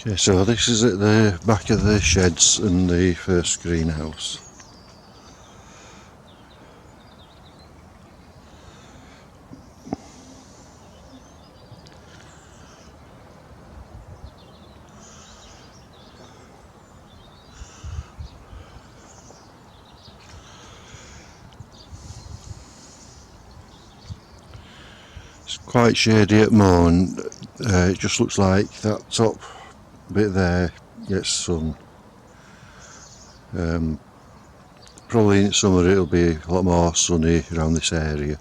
Okay, so this is at the back of the sheds and the first greenhouse. It's quite shady at the moment. It just looks like that top bit there gets sun. Probably in summer it'll be a lot more sunny around this area.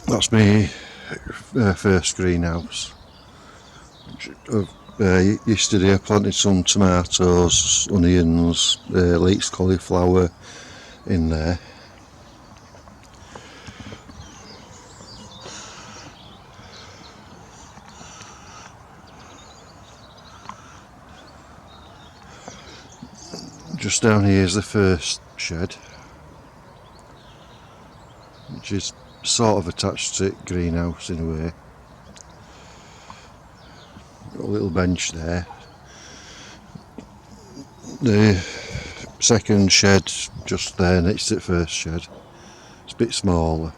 That's my first greenhouse. Yesterday I planted some tomatoes, onions, leeks, cauliflower in there. Just down here is the first shed, which is sort of attached to the greenhouse in a way. Got a little bench there. The second shed just there next to the first shed. It's a bit smaller.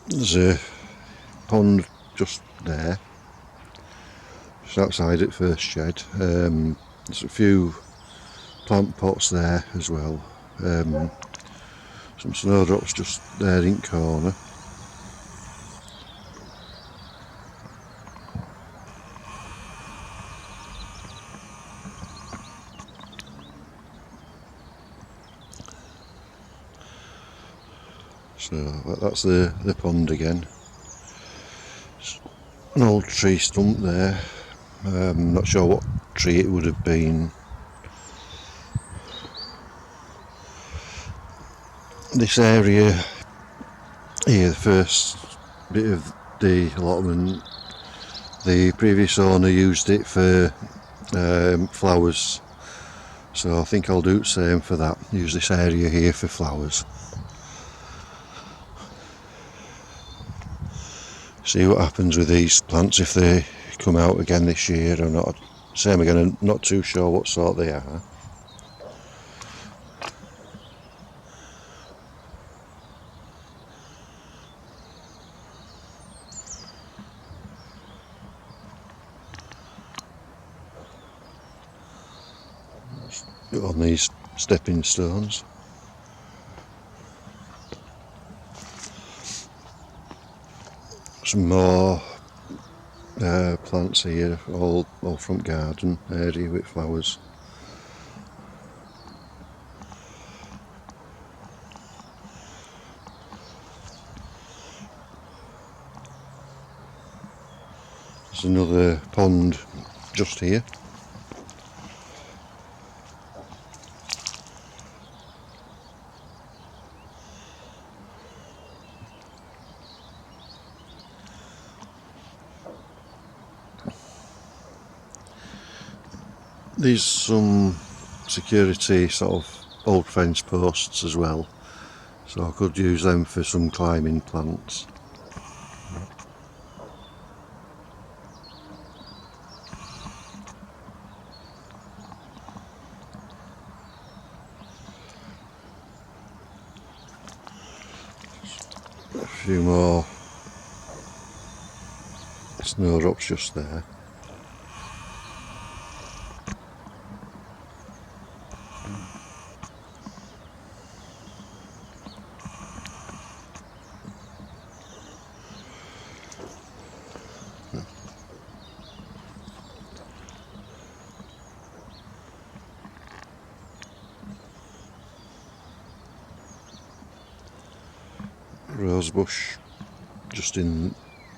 There's a pond just there, just outside the first shed. There's a few plant pots there as well. Some snowdrops just there in the corner. So that's the pond again. It's an old tree stump there. Not sure what tree it would have been. This area here, the first bit of the allotment, the previous owner used it for flowers, so I think I'll do the same for that. Use this area here for flowers. See what happens with these plants, if they come out again this year or not. Same again, I'm not too sure what sort they are. On these stepping stones. Some more plants here, all front garden area with flowers. There's another pond just here. There's some security sort of old fence posts as well, so I could use them for some climbing plants. A few more snowdrops just there. Rosebush just in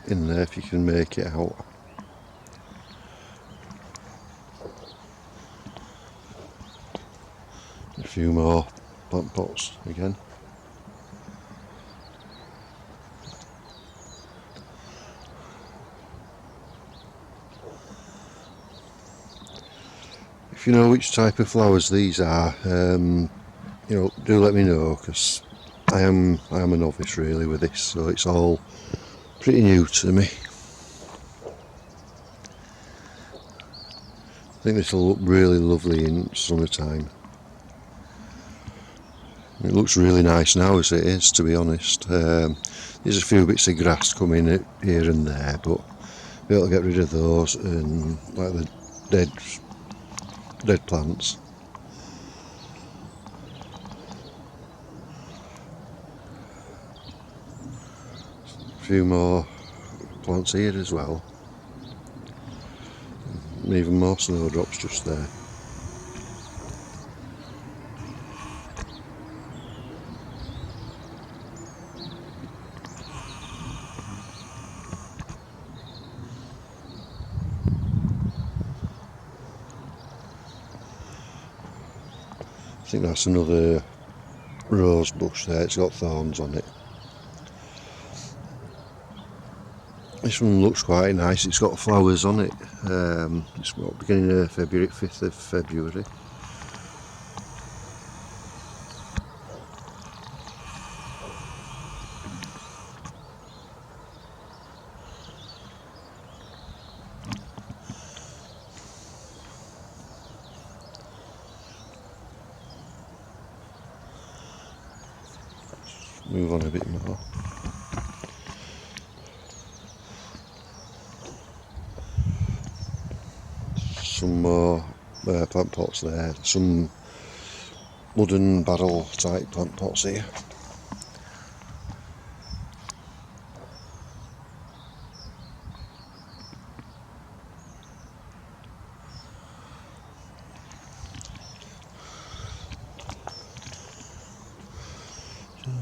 there if you can make it out. A few more plant pots again. If you know which type of flowers these are, do let me know, because I am a novice really with this, so it's all pretty new to me. I think this will look really lovely in summertime. It looks really nice now as it is, to be honest. There's a few bits of grass coming here and there, but I'll be able to get rid of those, and like the dead plants. A few more plants here as well, and even more snowdrops just there. I think that's another rose bush there, it's got thorns on it. This one looks quite nice, it's got flowers on it. It's got beginning of February, 5th of February. Move on a bit more. Some more plant pots there, some wooden barrel type plant pots here.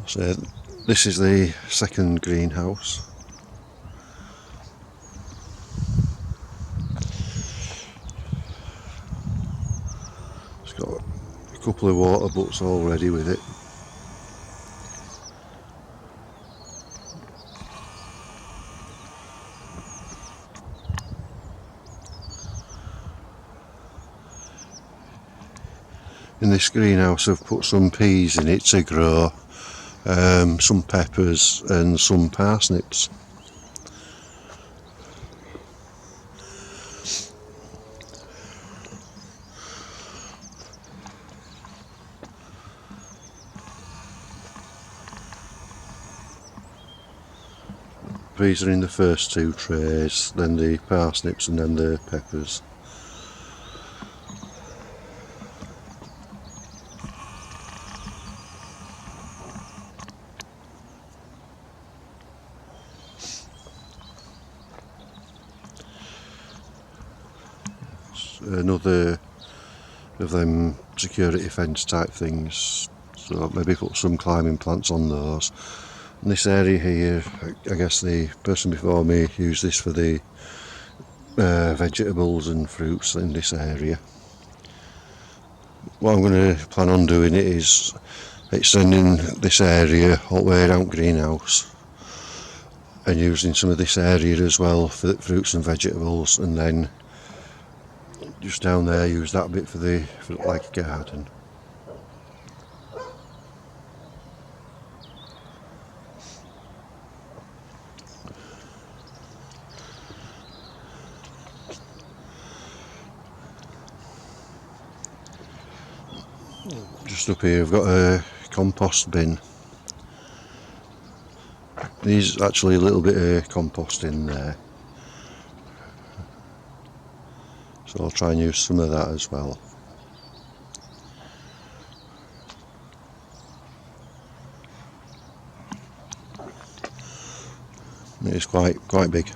So this is the second greenhouse. It's got a couple of water butts already with it. In this greenhouse I've put some peas in it to grow, some peppers and some parsnips. Peas are in the first two trays, then the parsnips and then the peppers. Another of them security fence type things, so maybe put some climbing plants on those. And this area here, I guess the person before me used this for the vegetables and fruits in this area. What I'm going to plan on doing it is extending this area all the way around greenhouse and using some of this area as well for fruits and vegetables, and then just down there use that bit for like a garden. Just up here I've got a compost bin. There's actually a little bit of compost in there, so I'll try and use some of that as well. It's quite big.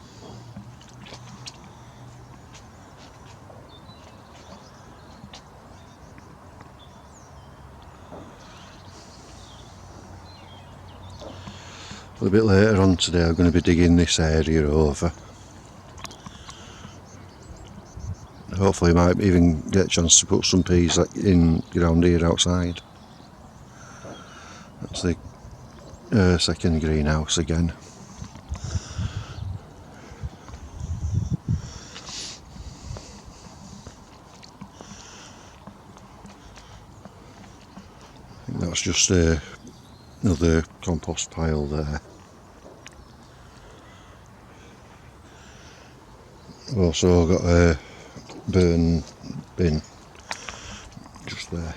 A bit later on today I'm going to be digging this area over. Hopefully I might even get a chance to put some peas in around here outside. That's the second greenhouse again. that's just another compost pile there. I've also got a burn bin just there.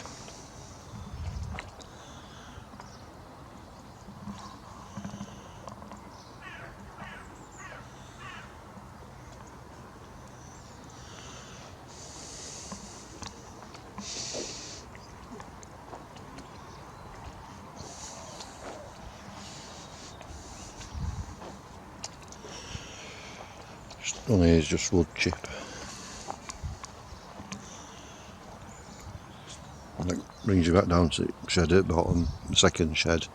On here is just wood chip. That brings you back down to the shed at the bottom, the second shed.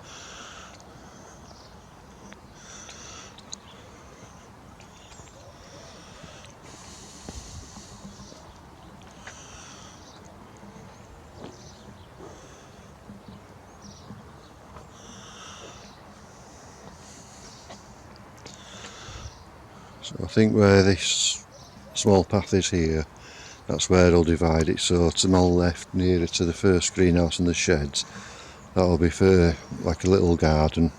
So I think where this small path is here, that's where I'll divide it. So to my left, nearer to the first greenhouse and the sheds, that'll be for like a little garden,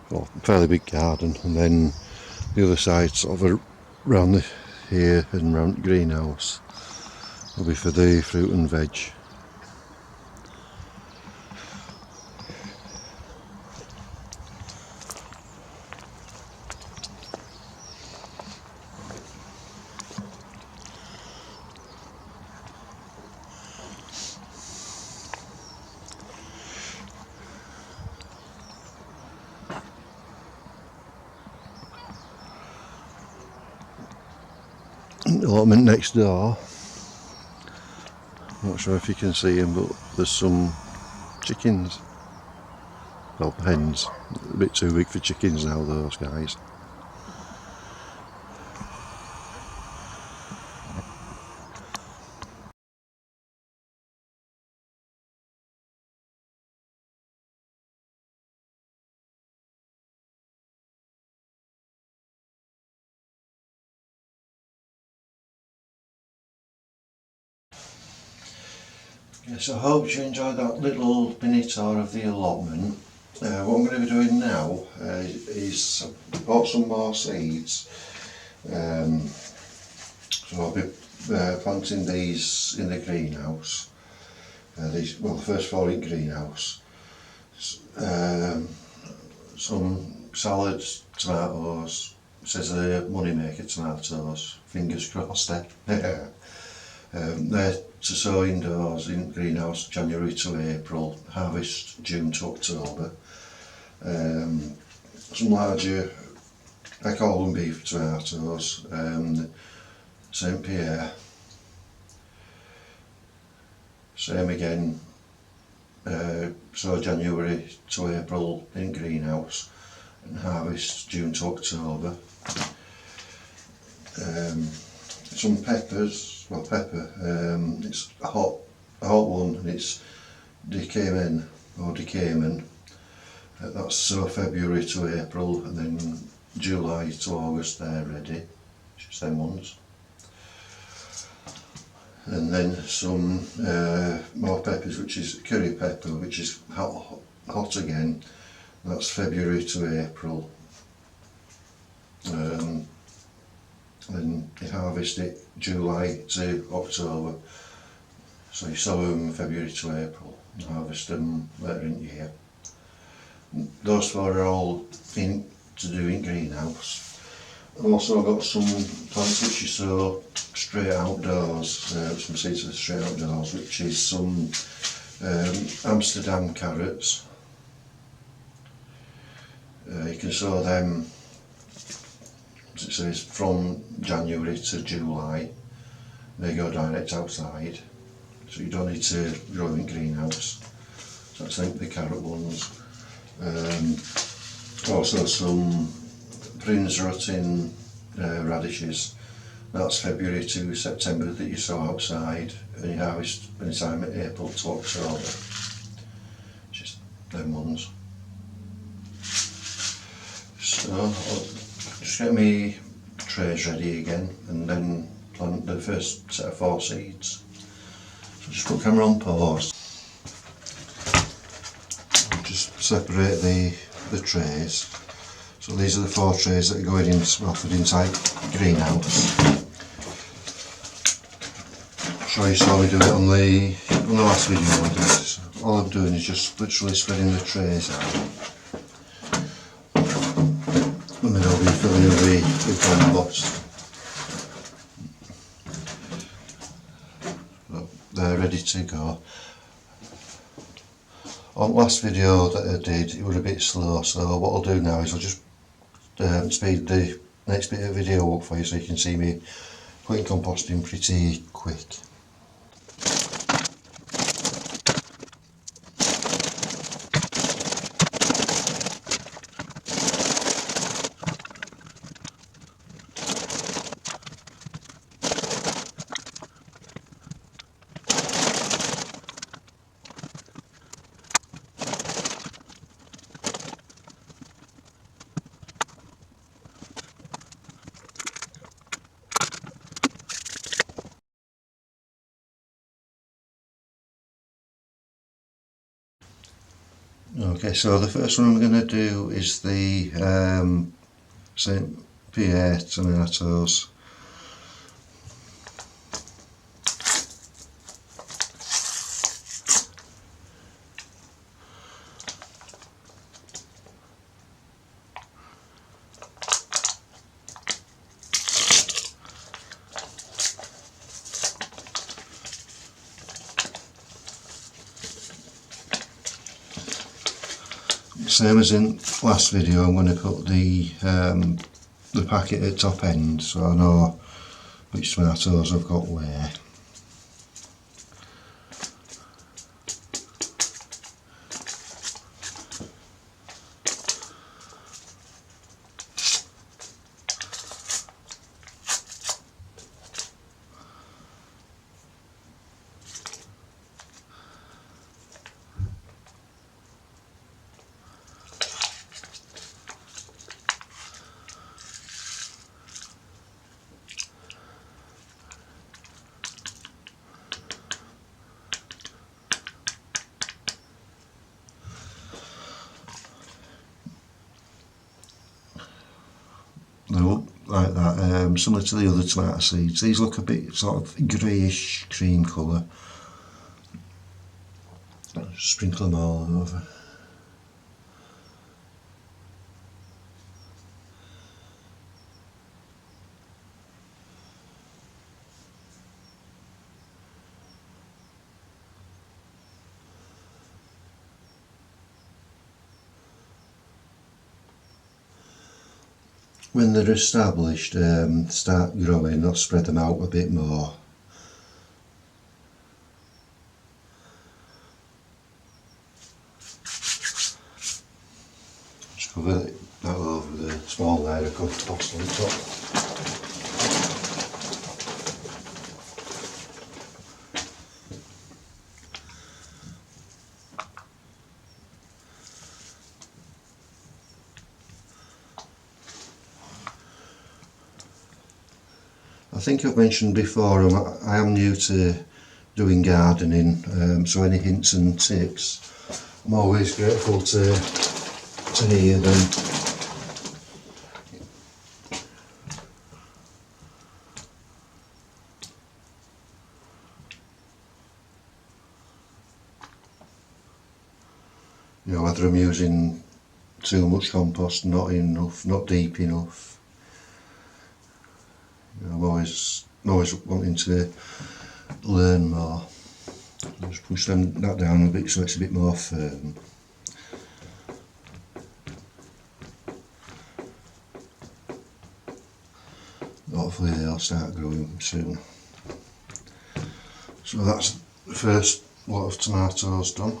or fairly big garden, and then the other side sort of around here and around the greenhouse will be for the fruit and veg. Allotment next door, not sure if you can see them, but there's some chickens, well, hens, a bit too big for chickens now, those guys. Yes, I hope you enjoyed that little mini tour of the allotment. What I'm going to be doing now is I bought some more seeds, so I'll be planting these in the greenhouse. The first 4 in greenhouse. Some salads, tomatoes, it says money maker tomatoes, fingers crossed there. They're to sow indoors in greenhouse January to April, harvest June to October. Some larger, I call them beef tomatoes, St Pierre. Same again, sow January to April in greenhouse and harvest June to October. Some peppers, it's a hot one, and it's decamen, that's so February to April, and then July to August they're ready, just them ones. And then some more peppers, which is curry pepper, which is hot again, that's February to April. Then you harvest it July to October, so you sow them February to April and harvest them later in the year. And those 4 are all to do in greenhouse. I've also got some plants which you sow straight outdoors, some seeds for straight outdoors, which is some Amsterdam carrots. You can sow them, as it says, from January to July. They go direct outside, so you don't need to grow them in greenhouse. So that's the carrot ones. Also some Prince Ruttin radishes. That's February to September that you sow outside, and you harvest anytime in April to October. Just them ones. So I'll just get me trays ready again, and then plant the first set of 4 seeds. So just put camera on pause. separate the trays. So these are the 4 trays that are going in, offered inside greenhouse. I'm sure you saw me do it on the last video I did. So all I'm doing is just literally spreading the trays out, and then I'll be filling with compost. So they're ready to go. On the last video that I did, it was a bit slow, so what I'll do now is I'll just speed the next bit of video up for you so you can see me putting compost in pretty quick. Okay, so the first one I'm going to do is the St. Pierre tomatoes. Same as in last video, I'm going to put the packet at top end so I know which tomatoes I've got where. They look like that, similar to the other tomato seeds. These look a bit sort of greyish cream colour. Sprinkle them all over. When they're established, start growing, I'll spread them out a bit more. Just cover that over the small layer of compost on top. I think I've mentioned before I am new to doing gardening, so any hints and tips, I'm always grateful to hear them. You know, whether I'm using too much compost, not enough, not deep enough. I'm always wanting to learn more. Just push that down a bit so it's a bit more firm. Hopefully they'll start growing soon. So that's the first lot of tomatoes done.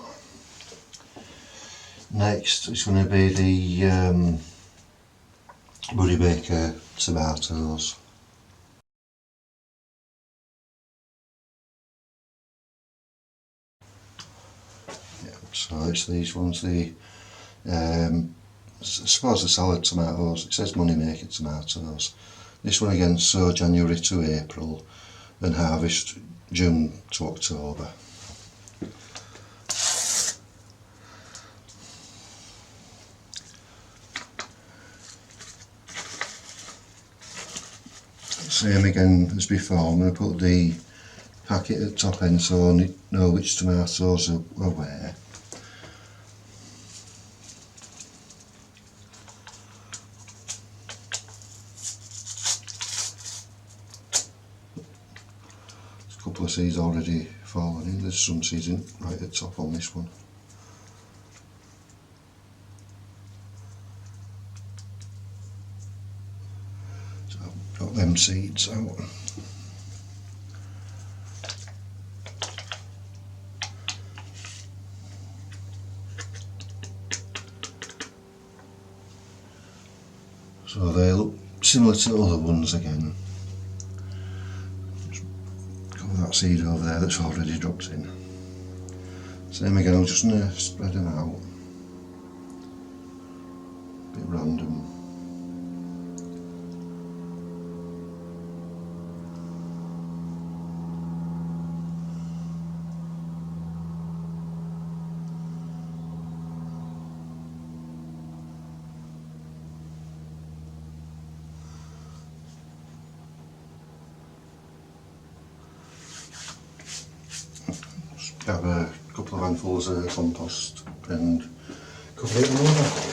Next it's going to be the Buddy Baker tomatoes. So it's these ones, I suppose the salad tomatoes. It says money maker tomatoes. This one again, sow January to April and harvest June to October. same again as before. I'm going to put the packet at the top end so I know which tomatoes are where. There's a couple of seeds already fallen in. There's some seeds in right at the top on this one. So I've got them seeds out. So they look similar to other ones again. Just cover that seed over there that's already dropped in. Same again, I'm just going to spread them out. A bit random. Have a couple of handfuls of compost and cover it over.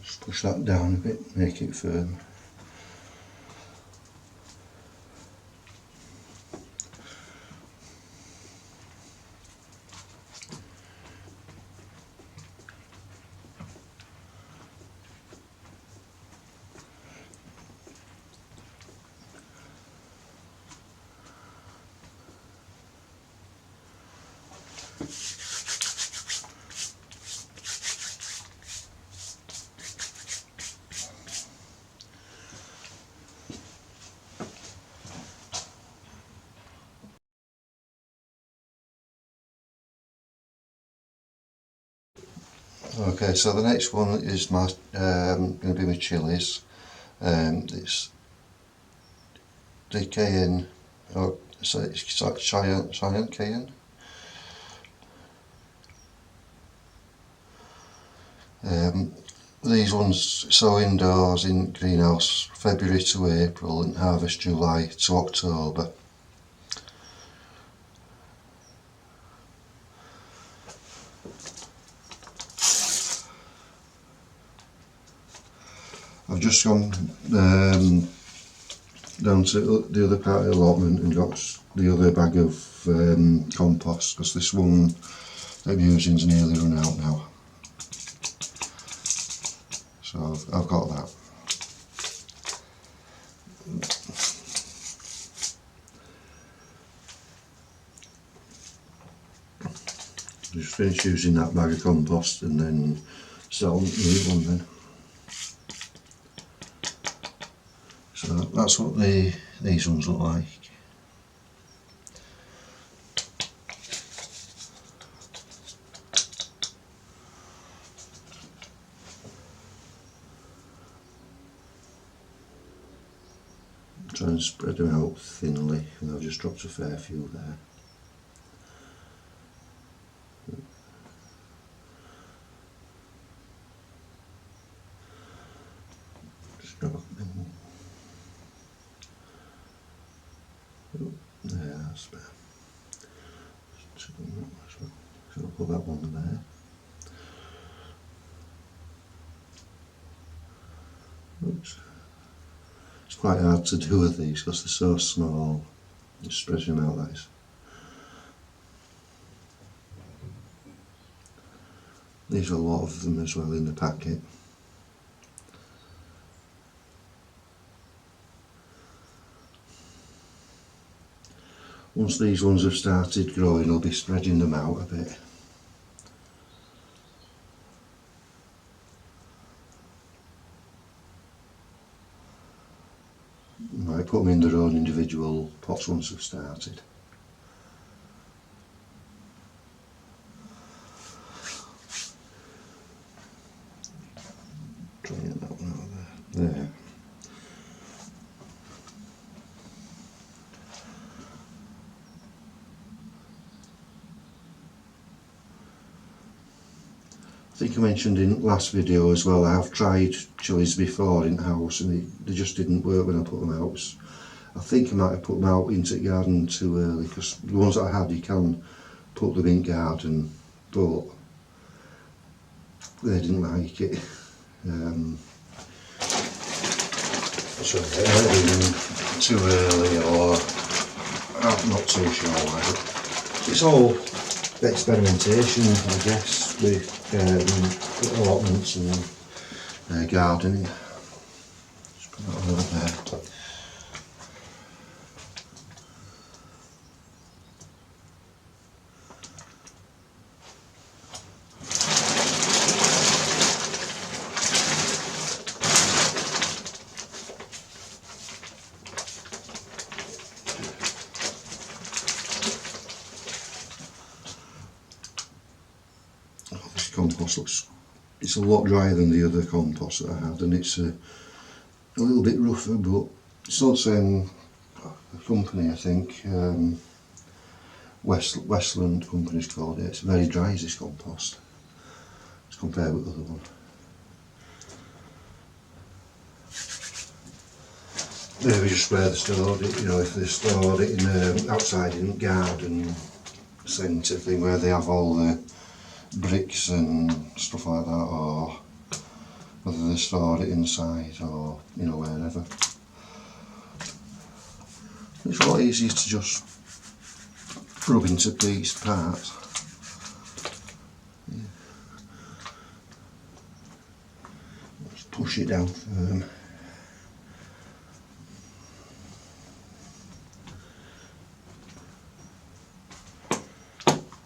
Just push that down a bit, make it firm. Okay, so the next one is my going to be my chilies. It's decaying, or so it's like cayenne cayenne. These ones sow indoors in greenhouse February to April and harvest July to October. I've just gone down to the other part of the allotment and got the other bag of compost because this one that I'm using is nearly run out now. So I've got that. Just finish using that bag of compost and then start on the new one then. So that's what these ones look like. Try and spread them out thinly, and I've just dropped a fair few there. Just drop them. There, that's better. So I'll put that one there. Oops. quite hard to do with these because they're so small. Just spread them out like this. There's a lot of them as well in the packet. Once these ones have started growing, I'll be spreading them out a bit. Might put them in their own individual pots once they've started. Trying that one out there. There. I think I mentioned in last video as well, I have tried chilies before in the house and they just didn't work when I put them out. I think I might have put them out into the garden too early, because the ones that I had you can put them in garden, but they didn't like it. So it might have been too early, or I'm not too sure why. It's all experimentation, I guess, with allotments and gardening. Just put that over there. This compost looks, it's a lot drier than the other compost that I had, and it's a little bit rougher, but it's not the same company, I think. Westland company's called it. It's very dry, this compost, as compared with the other one. Maybe just where they stored it, you know, if they stored it in outside in the garden centre thing where they have all the bricks and stuff like that, or whether they stored it inside or, you know, wherever. It's a lot easier to just rub into these parts. Yeah. Just push it down firm.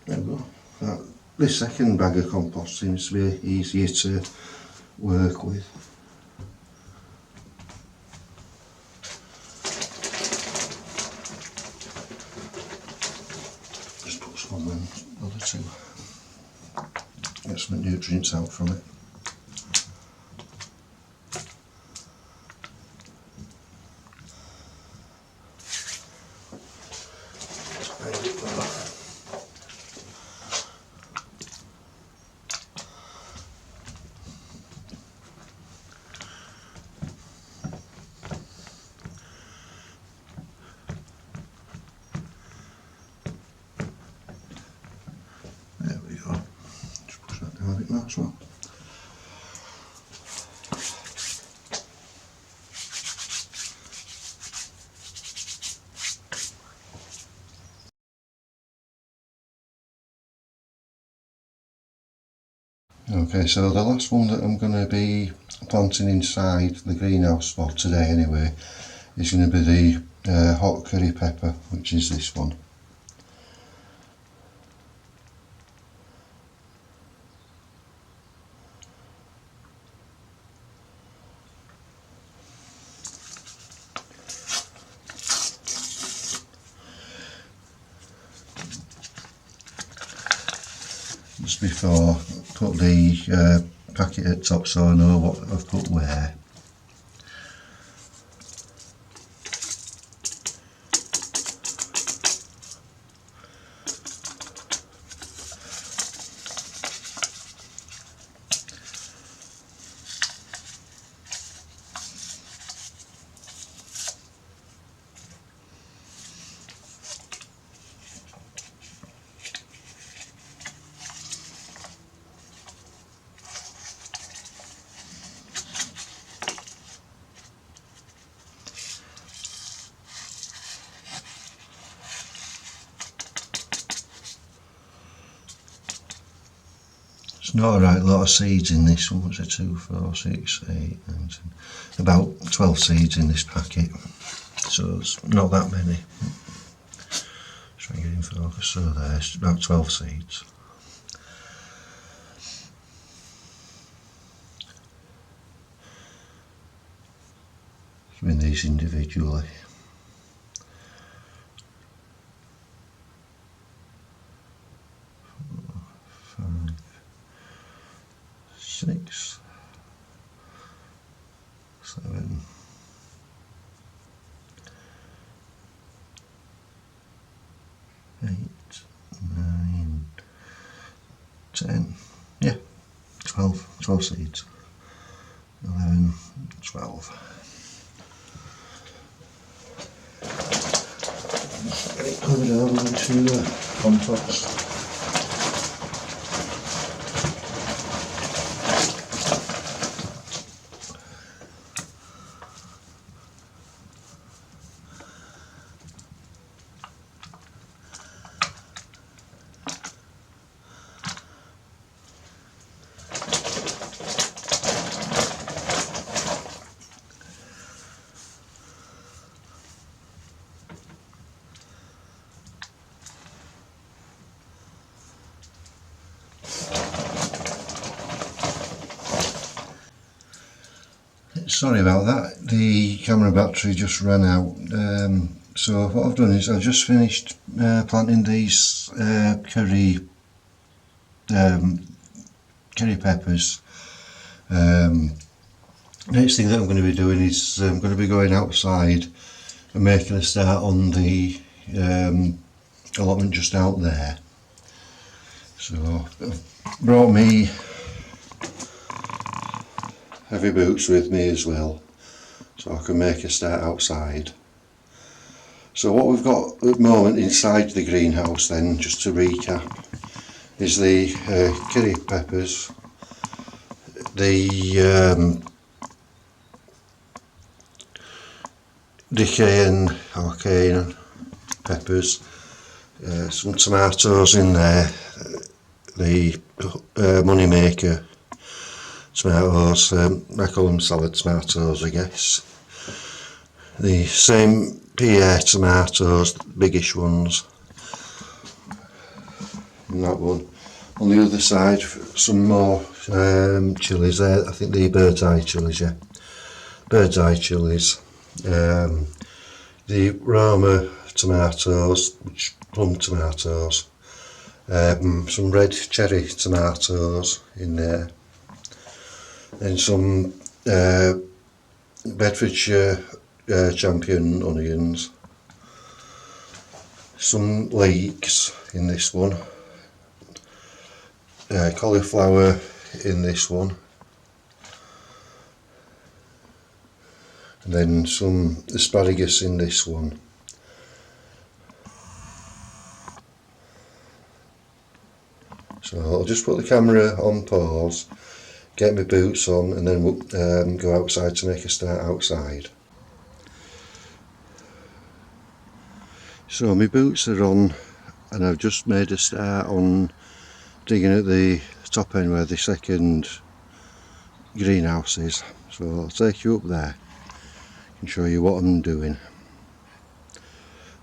There we go. This second bag of compost seems to be easier to work with. Just put some on them other two. Get some nutrients out from it. There we go. Just push that down a bit more as well. Okay, so the last one that I'm going to be planting inside the greenhouse for today anyway is going to be the hot curry pepper, which is this one. Just before I put the packet at top so I know what I've put where. not a right lot of seeds in this one. What's it? 2, 4, 6, 8, 9, 10. About 12 seeds in this packet. So it's not that many. Try and get in focus. So there's about 12 seeds. Doing these individually. 4, 5, 6, 7, 8, 9, 10, yeah, 12 seeds, 11, 12. Get it covered over into compost. Sorry about that, the camera battery just ran out. So what I've done is I've just finished planting these curry peppers. Next thing that I'm going to be doing is I'm going to be going outside and making a start on the allotment just out there. So I've brought me heavy boots with me as well, so I can make a start outside. So what we've got at the moment inside the greenhouse then, just to recap, is the curry peppers, the cayenne peppers, some tomatoes in there, the money maker tomatoes, I call them salad tomatoes I guess, the same Pierre tomatoes, biggish ones, and that one. On the other side some more chilies there, I think the bird's eye chilies, yeah, bird's eye chilies, the Roma tomatoes, plum tomatoes, some red cherry tomatoes in there, and some Bedfordshire champion onions, some leeks in this one, cauliflower in this one, and then some asparagus in this one. So I'll just put the camera on pause, get my boots on, and then we'll go outside to make a start outside. So my boots are on and I've just made a start on digging at the top end where the second greenhouse is. So I'll take you up there and show you what I'm doing.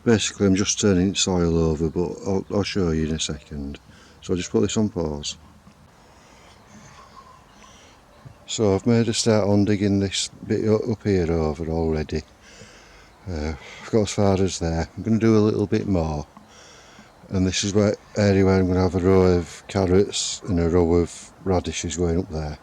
Basically I'm just turning soil over, but I'll show you in a second. So I'll just put this on pause. So I've made a start on digging this bit up here over already. I've got as far as there. I'm going to do a little bit more, and this is where area where I'm going to have a row of carrots and a row of radishes going up there.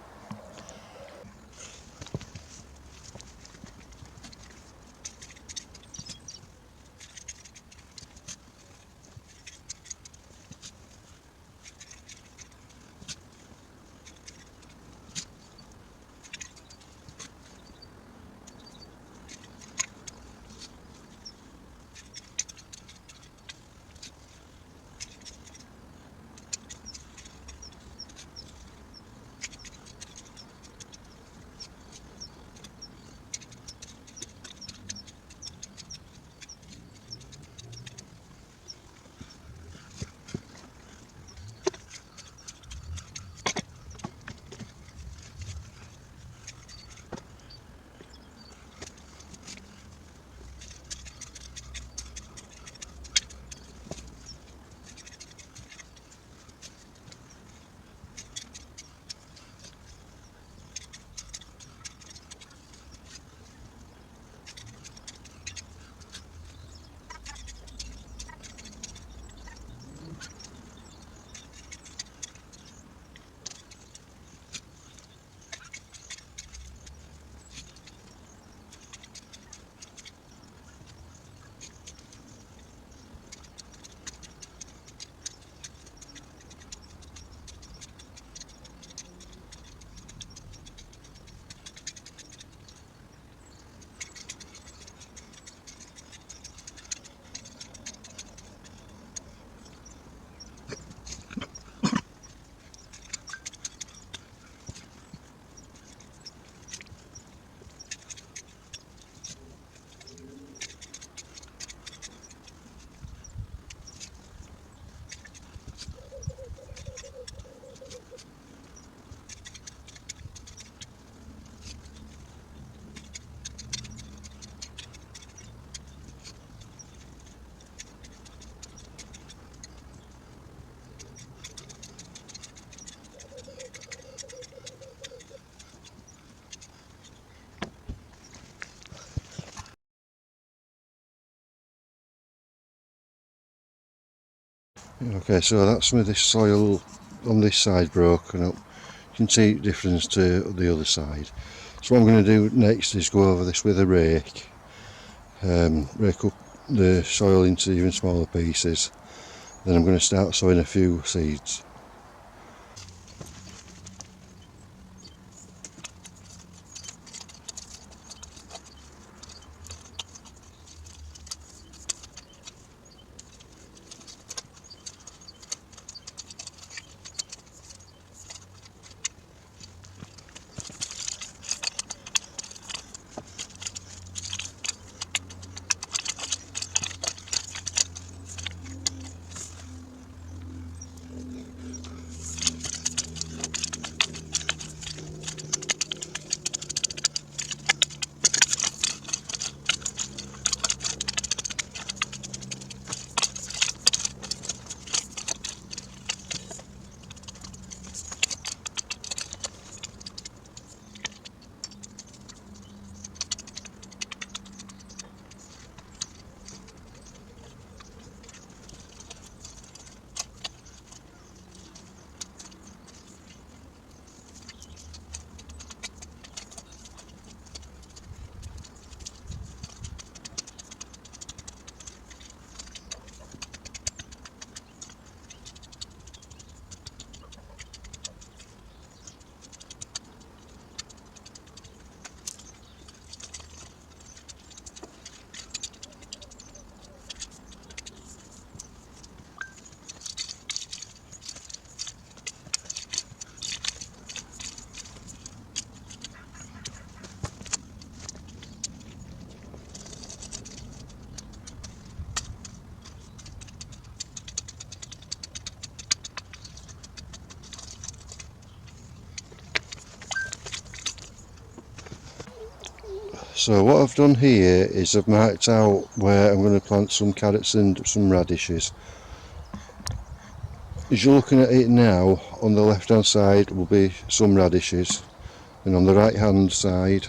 Okay, so that's with this soil on this side broken up. You can see the difference to the other side. So what I'm going to do next is go over this with a rake, rake up the soil into even smaller pieces. Then I'm going to start sowing a few seeds. So what I've done here is I've marked out where I'm going to plant some carrots and some radishes. As you're looking at it now, on the left hand side will be some radishes, and on the right hand side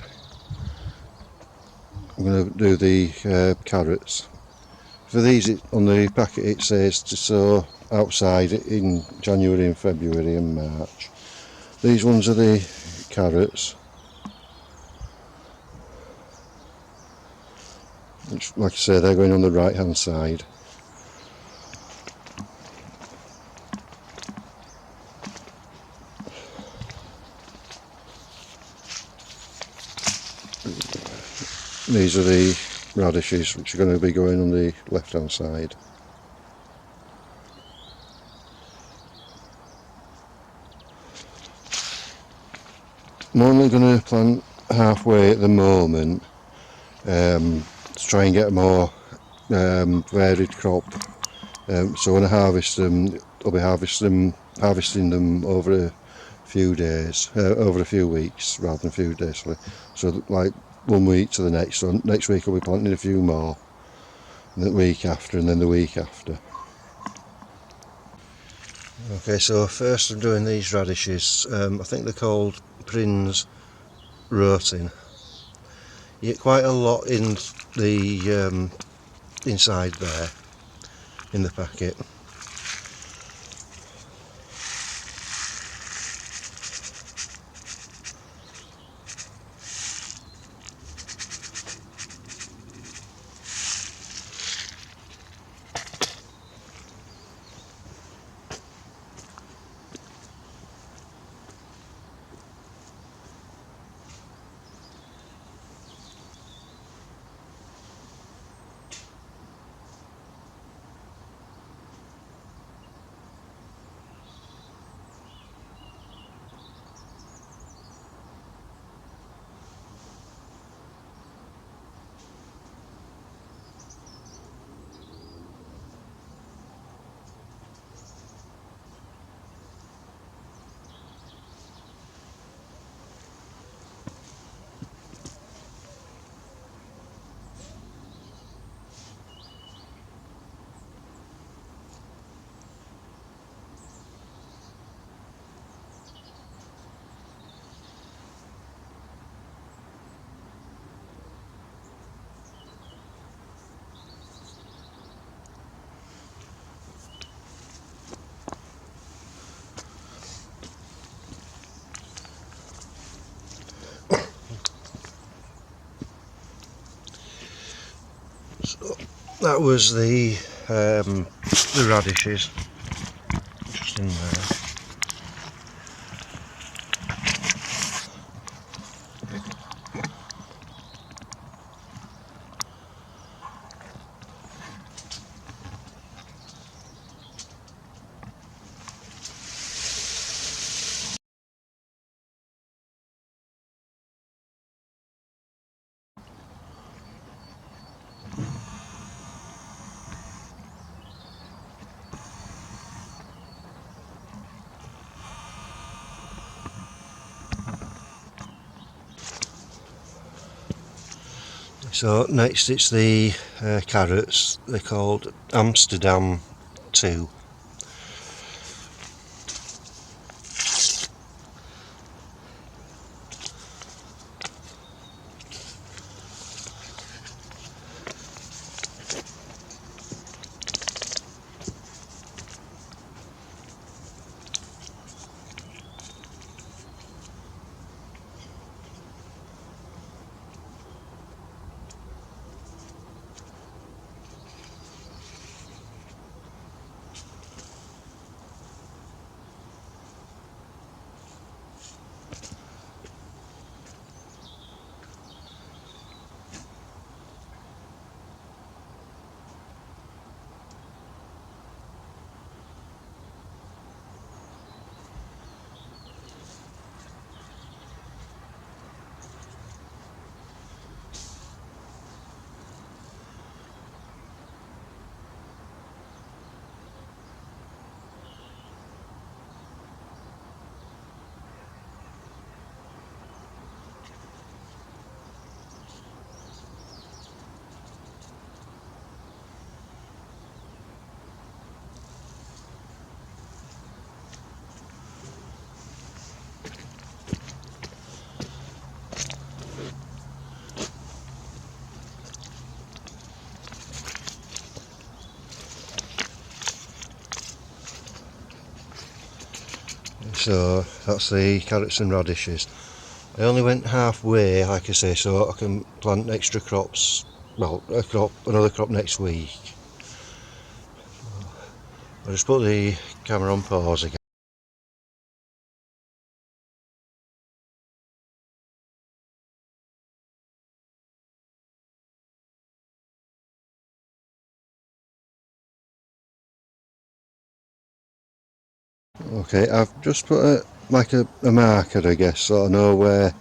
I'm going to do the carrots. For these, on the packet it says to sow outside in January and February and March. These ones are the carrots, which, like I say, they're going on the right hand side. These are the radishes, which are going to be going on the left hand side. I'm only going to plant halfway at the moment, to try and get a more varied crop. So when I harvest them, I'll be harvesting them over a few days, over a few weeks rather than a few days. So like 1 week to the next. So next week I'll be planting a few more, and the week after, and then the week after. Okay, so first I'm doing these radishes. I think they're called Prince Rotin. You get quite a lot in the inside there in the packet. So that was the radishes just in there. So next it's the carrots. They're called Amsterdam 2. So that's the carrots and radishes. I only went halfway, like I say, so I can plant extra crops, well, another crop next week. I'll just put the camera on pause again. Okay, I've just put a marker, I guess, so I know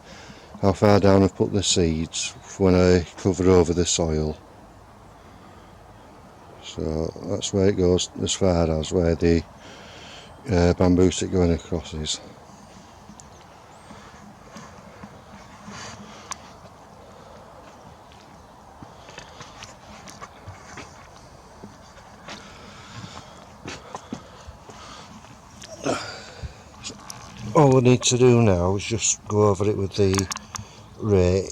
how far down I've put the seeds when I cover over the soil. So that's where it goes, as far as where the bamboo stick going across is. All we need to do now is just go over it with the rake,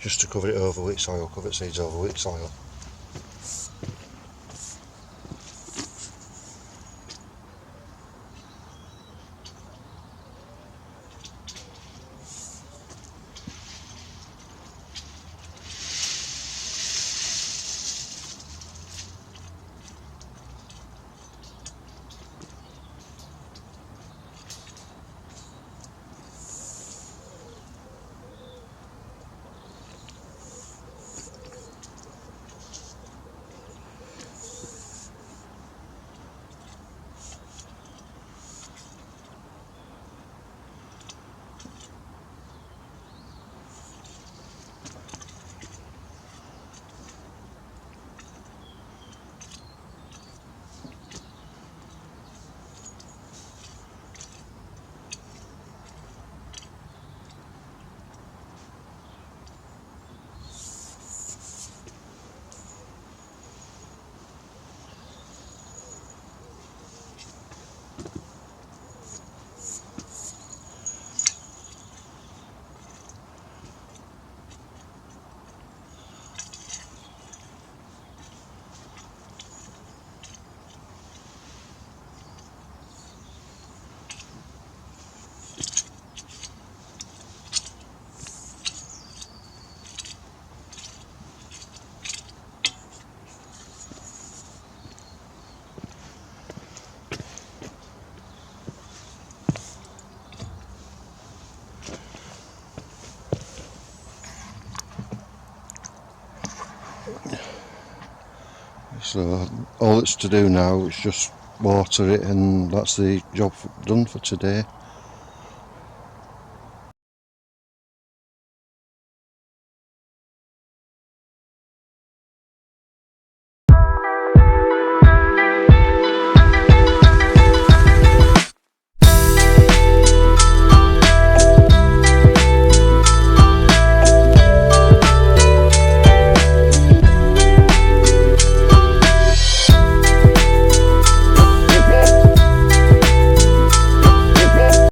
just to cover it over with soil, cover seeds over with soil. So all it's to do now is just water it, and that's the job done for today.